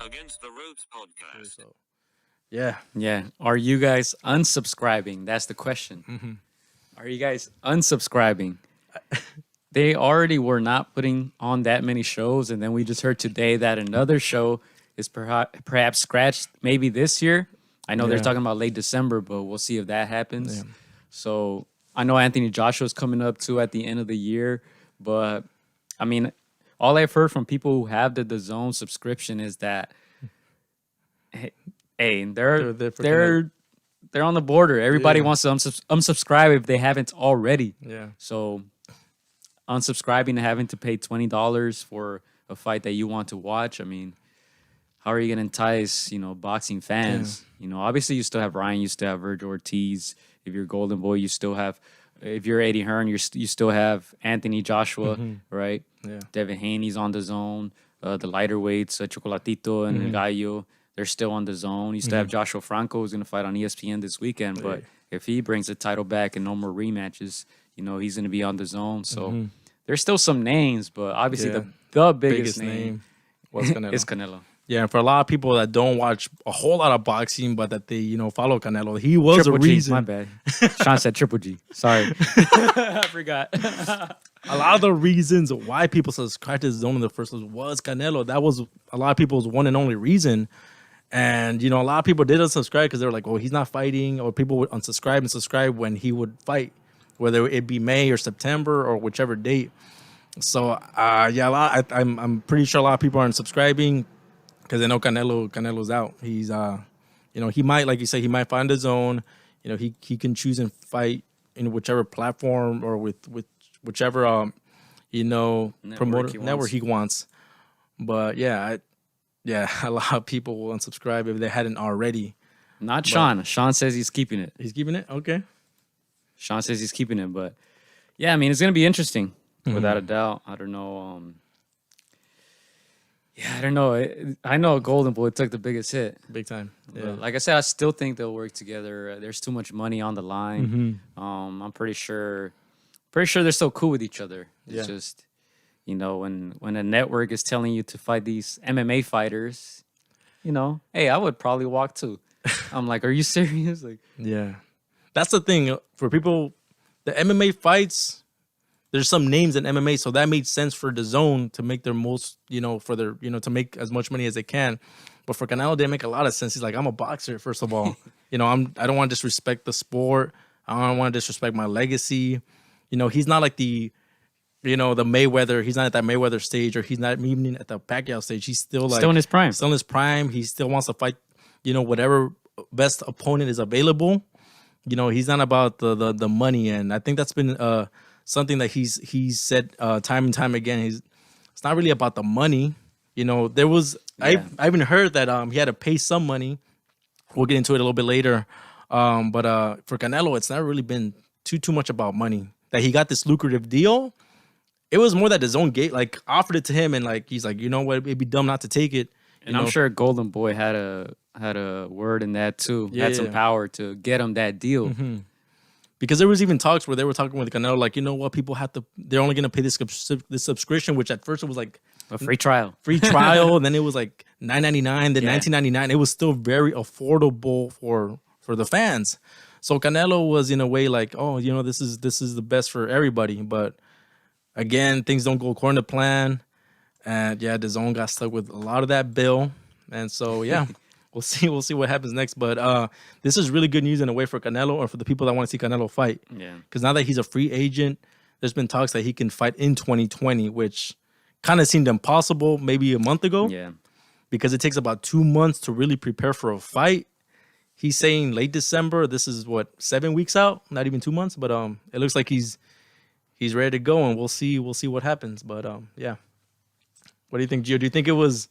Against the Ropes podcast. So, yeah. Yeah. Are you guys unsubscribing? That's the question. Are you guys unsubscribing? They already were not putting on that many shows, and then we just heard today that another show is perhaps scratched maybe this year. I know they're talking about late December, but we'll see if that happens. Yeah. So I know Anthony Joshua's coming up too at the end of the year, but I mean, all I've heard from people who have the DAZN subscription is that, hey, they're on the border. Everybody wants to unsubscribe if they haven't already. Yeah. So unsubscribing and having to pay $20 for a fight that you want to watch. I mean, how are you going to entice, boxing fans? Obviously you still have Ryan, you still have Virgil Ortiz. If you're Golden Boy, you still have, if you're Eddie Hearn, you still have Anthony Joshua, right? Yeah. Devin Haney's on DAZN. The lighter weights, Chocolatito and Gallo, they're still on DAZN. You still have Joshua Franco, who's going to fight on ESPN this weekend. But if he brings the title back and no more rematches, he's going to be on DAZN. So there's still some names, but obviously the biggest name was Canelo. is Canelo. Yeah, and for a lot of people that don't watch a whole lot of boxing, but that they, follow Canelo, he was Triple a G, reason. my bad. Sean said Triple G. Sorry. I forgot. A lot of the reasons why people subscribed to DAZN in the first place was Canelo. That was a lot of people's one and only reason. And, a lot of people did unsubscribe because they were like, well, he's not fighting. Or people would unsubscribe and subscribe when he would fight, whether it be May or September or whichever date. So, I'm pretty sure a lot of people aren't subscribing because they know Canelo's out. He's, he might, like you say, he might find his own. He can choose and fight in whichever platform or with whichever, network he wants. But, a lot of people will unsubscribe if they hadn't already. Not Sean. Sean says he's keeping it. He's keeping it? Okay. Sean says he's keeping it. But, yeah, I mean, it's going to be interesting, without a doubt. I don't know. I don't know. I know Golden Boy took the biggest hit. Big time. Yeah. But like I said, I still think they'll work together. There's too much money on the line. I'm pretty sure they're still cool with each other. It's just, when a network is telling you to fight these MMA fighters, hey, I would probably walk too. I'm like, are you serious? Like, yeah. That's the thing. For people, the MMA fights, there's some names in MMA, so that made sense for DAZN to make their most, for their, to make as much money as they can. But for Canelo, they make a lot of sense. He's like, I'm a boxer, first of all. I don't want to disrespect the sport. I don't want to disrespect my legacy. He's not like the Mayweather. He's not at that Mayweather stage, or he's not even at the Pacquiao stage. He's still in his prime. Still in his prime. He still wants to fight, whatever best opponent is available. He's not about the money, and I think that's been something that he's said time and time again. It's not really about the money. There was I even heard that he had to pay some money. We'll get into it a little bit later. But for Canelo, it's never really been too much about money. That he got this lucrative deal. It was more that his own gate offered it to him, and he's like, you know what, it'd be dumb not to take it. And I'm sure Golden Boy had a word in that too. Had some power to get him that deal. Because there was even talks where they were talking with Canelo, like, you know what, they're only gonna pay this subscription, which at first it was like a free trial, and then it was like $9.99, then $19.99. It was still very affordable for the fans. So Canelo was in a way like, oh, this is the best for everybody. But again, things don't go according to plan, and DAZN got stuck with a lot of that bill, and so We'll see what happens next. But this is really good news in a way for Canelo, or for the people that want to see Canelo fight. Yeah. Because now that he's a free agent, there's been talks that he can fight in 2020, which kind of seemed impossible maybe a month ago. Yeah. Because it takes about 2 months to really prepare for a fight. He's saying late December. This is 7 weeks out, not even 2 months. But it looks like he's ready to go, and we'll see what happens. But What do you think, Gio? Do you think it was?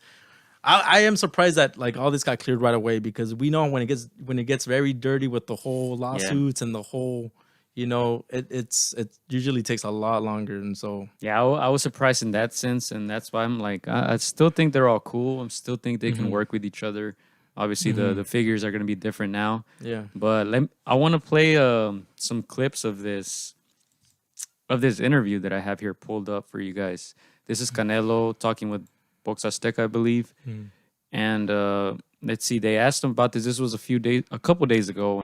I am surprised that all this got cleared right away, because we know when it gets very dirty with the whole lawsuits and the whole, it usually takes a lot longer. And so I was surprised in that sense, and that's why I'm like, I still think they're all cool. I still think they can work with each other. Obviously, the figures are going to be different now. Yeah. But I want to play some clips of this interview that I have here pulled up for you guys. This is Canelo talking with Box Azteca, I believe. And let's see, they asked him about this. This was a couple days ago.